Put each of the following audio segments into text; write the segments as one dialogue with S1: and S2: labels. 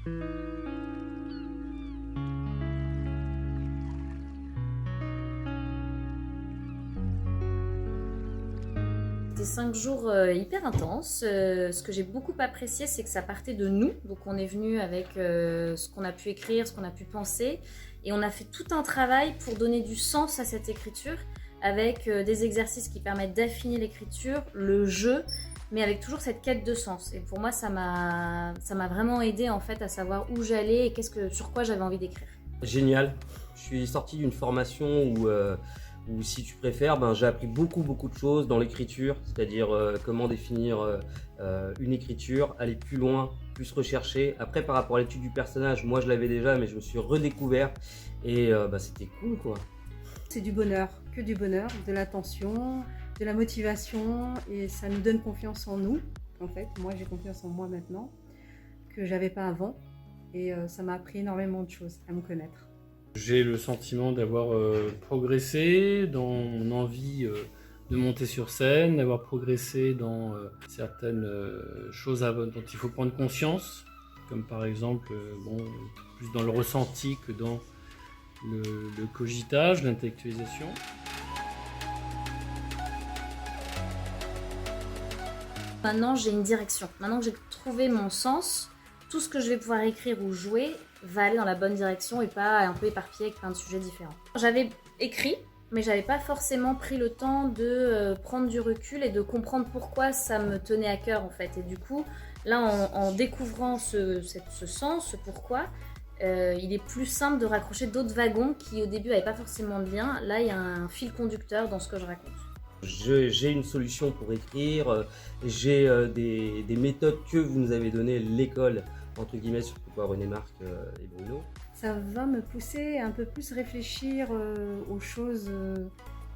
S1: C'était 5 jours hyper intenses. Ce que j'ai beaucoup apprécié, c'est que ça partait de nous. Donc on est venu avec ce qu'on a pu écrire, ce qu'on a pu penser. Et on a fait tout un travail pour donner du sens à cette écriture, avec des exercices qui permettent d'affiner l'écriture, le jeu, mais avec toujours cette quête de sens. Et pour moi, ça m'a vraiment aidé en fait à savoir où j'allais et sur quoi j'avais envie d'écrire.
S2: Génial. Je suis sorti d'une formation où si tu préfères, j'ai appris beaucoup de choses dans l'écriture, c'est-à-dire comment définir une écriture, aller plus loin, plus rechercher. Après, par rapport à l'étude du personnage, moi je l'avais déjà, mais je me suis redécouvert et c'était cool quoi.
S3: C'est du bonheur, que du bonheur, de l'attention, de la motivation, et ça nous donne confiance en nous. En fait, moi j'ai confiance en moi maintenant, que j'avais pas avant, et ça m'a appris énormément de choses, à me connaître.
S4: J'ai le sentiment d'avoir progressé dans mon envie de monter sur scène, d'avoir progressé dans certaines choses dont il faut prendre conscience, comme par exemple plus dans le ressenti que dans le cogitage, l'intellectualisation.
S1: Maintenant, j'ai une direction. Maintenant que j'ai trouvé mon sens, tout ce que je vais pouvoir écrire ou jouer va aller dans la bonne direction et pas un peu éparpillé avec plein de sujets différents. J'avais écrit, mais j'avais pas forcément pris le temps de prendre du recul et de comprendre pourquoi ça me tenait à cœur en fait. Et du coup, là, en découvrant ce sens, ce pourquoi, il est plus simple de raccrocher d'autres wagons qui au début n'avaient pas forcément de lien. Là, il y a un fil conducteur dans ce que je raconte.
S2: J'ai une solution pour écrire, j'ai des méthodes que vous nous avez données, l'école, entre guillemets, surtout par René Marc et Bruno.
S3: Ça va me pousser à un peu plus réfléchir aux choses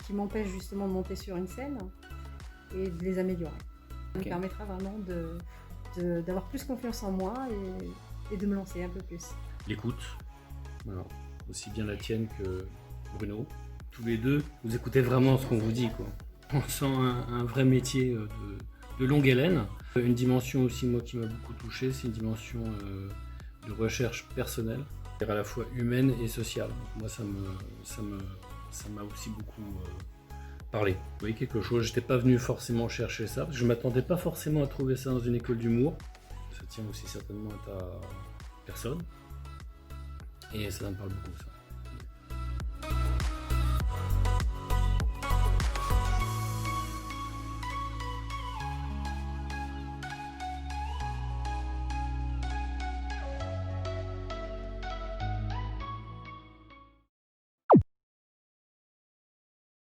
S3: qui m'empêchent justement de monter sur une scène et de les améliorer. Ça me permettra vraiment d'avoir plus confiance en moi et de me lancer un peu plus.
S4: L'écoute, voilà, aussi bien la tienne que Bruno. Tous les deux, vous écoutez vraiment ce qu'on vous dit, quoi. On sent un vrai métier de longue haleine. Une dimension aussi, moi, qui m'a beaucoup touché, c'est une dimension de recherche personnelle, à la fois humaine et sociale. Donc moi, ça m'a aussi beaucoup parlé. Vous voyez quelque chose, j'étais pas venu forcément chercher ça, parce que je m'attendais pas forcément à trouver ça dans une école d'humour. Ça tient aussi certainement à ta personne, et ça me parle beaucoup, ça.